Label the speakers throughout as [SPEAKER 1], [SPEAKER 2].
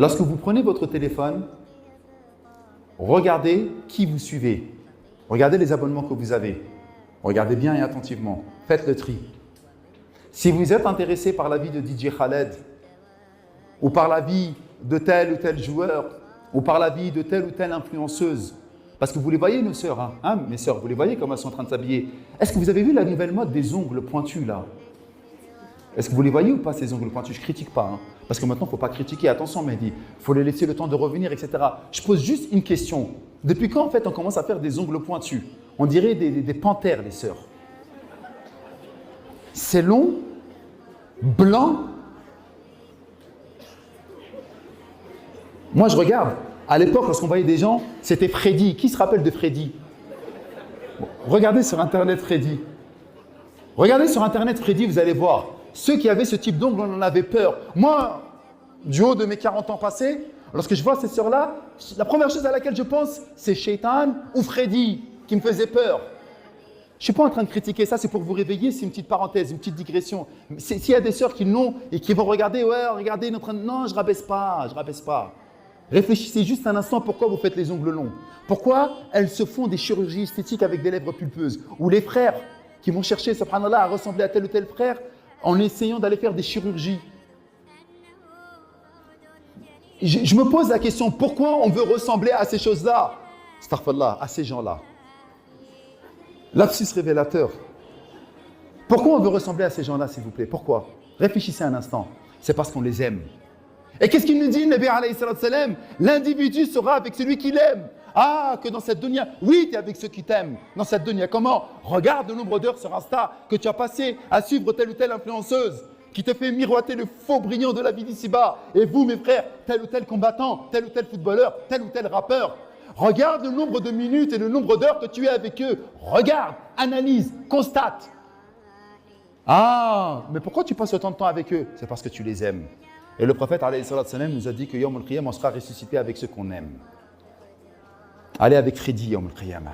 [SPEAKER 1] Lorsque vous prenez votre téléphone, regardez qui vous suivez. Regardez les abonnements que vous avez. Regardez bien et attentivement. Faites le tri. Si vous êtes intéressé par la vie de DJ Khaled, ou par la vie de tel ou tel joueur, ou par la vie de telle ou telle influenceuse, parce que vous les voyez, nos sœurs, mes sœurs, vous les voyez comme elles sont en train de s'habiller. Est-ce que vous avez vu la nouvelle mode des ongles pointus, là? Est-ce que vous les voyez ou pas, ces ongles pointus? Je ne critique pas, parce que maintenant, il ne faut pas critiquer. Attention, Mehdi, il faut les laisser le temps de revenir, etc. Je pose juste une question. Depuis quand, en fait, on commence à faire des ongles pointus? On dirait des panthères, les sœurs. C'est long, blanc. Moi, je regarde. À l'époque, lorsqu'on voyait des gens, c'était Freddy. Qui se rappelle de Freddy? Bon, regardez sur Internet Freddy. Regardez sur Internet Freddy, vous allez voir. Ceux qui avaient ce type d'ongles, on en avait peur. Moi, du haut de mes 40 ans passés, lorsque je vois ces sœurs-là, la première chose à laquelle je pense, c'est Shaitan ou Freddy, qui me faisait peur. Je ne suis pas en train de critiquer ça, c'est pour vous réveiller, c'est une petite parenthèse, une petite digression. S'il y a des sœurs qui l'ont et qui vont regarder, ouais, regardez, non, je ne rabaisse pas, je ne rabaisse pas. Réfléchissez juste un instant pourquoi vous faites les ongles longs. Pourquoi elles se font des chirurgies esthétiques avec des lèvres pulpeuses? Ou les frères qui vont chercher, subhanallah, à ressembler à tel ou tel frère en essayant d'aller faire des chirurgies. Je me pose la question, pourquoi on veut ressembler à ces choses-là? Astaghfirullah, à ces gens-là. Lapsus révélateur. Pourquoi on veut ressembler à ces gens-là, s'il vous plaît? Pourquoi? Réfléchissez un instant. C'est parce qu'on les aime. Et qu'est-ce qu'il nous dit, Nabi alayhi salam? L'individu sera avec celui qu'il aime. Ah, que dans cette dunya, oui, tu es avec ceux qui t'aiment. Dans cette dunya, comment? Regarde le nombre d'heures sur Insta que tu as passé à suivre telle ou telle influenceuse qui te fait miroiter le faux brillant de la vie d'ici-bas. Et vous, mes frères, tel ou tel combattant, tel ou tel footballeur, tel ou tel rappeur. Regarde le nombre de minutes et le nombre d'heures que tu es avec eux. Regarde, analyse, constate. Ah, mais pourquoi tu passes autant de temps avec eux? C'est parce que tu les aimes. Et le prophète alayhi salam nous a dit que Yawm al-Qiyam, on sera ressuscité avec ceux qu'on aime. Allez avec Freddy, Yawm al-Qiyam.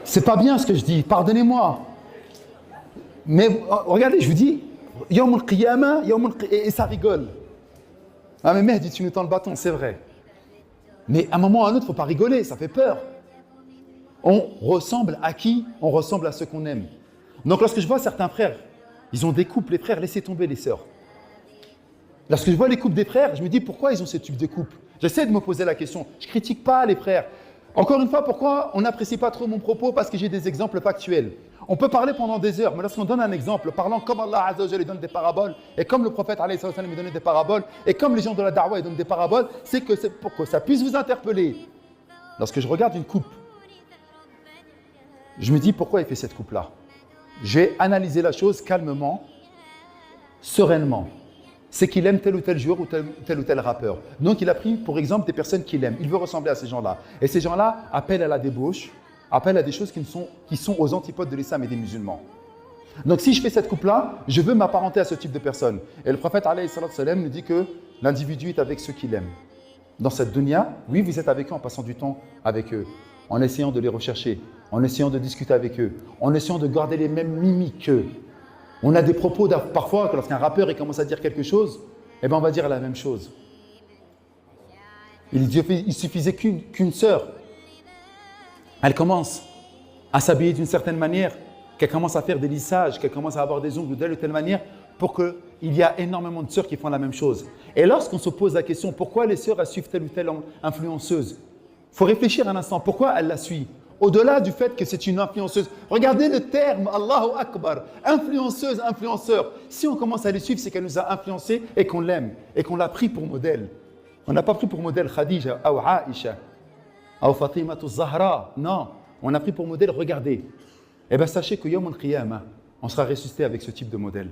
[SPEAKER 1] C'est pas bien ce que je dis, pardonnez-moi. Mais regardez, je vous dis, Yawm al-Qiyam, et ça rigole. Ah mais Mehdi, tu nous tends le bâton, c'est vrai. Mais à un moment ou à un autre, il ne faut pas rigoler, ça fait peur. On ressemble à qui? On ressemble à ceux qu'on aime. Donc lorsque je vois certains frères, ils ont des couples, les frères, laissez tomber les sœurs. Lorsque je vois les couples des frères, je me dis pourquoi ils ont ce type de couple. J'essaie de me poser la question. Je ne critique pas les frères. Encore une fois, pourquoi on n'apprécie pas trop mon propos? Parce que j'ai des exemples factuels. On peut parler pendant des heures, mais lorsqu'on donne un exemple, parlant comme Allah Azza wa Jalla donne des paraboles, et comme le prophète alayhi salam donne des paraboles, et comme les gens de la da'wah donnent des paraboles, c'est pour que ça puisse vous interpeller. Lorsque je regarde une coupe, je me dis pourquoi il fait cette coupe-là. J'ai analysé la chose calmement, sereinement. C'est qu'il aime tel ou tel joueur ou tel ou tel rappeur. Donc il a pris pour exemple des personnes qu'il aime. Il veut ressembler à ces gens-là. Et ces gens-là appellent à la débauche, appellent à des choses qui sont aux antipodes de l'islam et des musulmans. Donc si je fais cette coupe-là, je veux m'apparenter à ce type de personnes. Et le prophète alayhi salam nous dit que l'individu est avec ceux qu'il aime. Dans cette dunya, oui, vous êtes avec eux en passant du temps avec eux, en essayant de les rechercher, en essayant de discuter avec eux, en essayant de garder les mêmes mimiques qu'eux. On a des propos, parfois, lorsqu'un rappeur il commence à dire quelque chose, eh ben on va dire la même chose. Il suffisait qu'une sœur, elle commence à s'habiller d'une certaine manière, qu'elle commence à faire des lissages, qu'elle commence à avoir des ongles de telle ou telle manière, pour qu'il y a énormément de sœurs qui font la même chose. Et lorsqu'on se pose la question, pourquoi les sœurs elles suivent telle ou telle influenceuse? Il faut réfléchir un instant, pourquoi elle la suit? Au-delà du fait que c'est une influenceuse. Regardez le terme, Allahu Akbar, influenceuse, influenceur. Si on commence à les suivre, c'est qu'elle nous a influencés et qu'on l'aime, et qu'on l'a pris pour modèle. On n'a pas pris pour modèle Khadija, ou Aïcha, ou Fatima Zahra. Non, on a pris pour modèle, regardez. Eh bien, sachez que Yawm al-Qiyamah, on sera ressuscité avec ce type de modèle.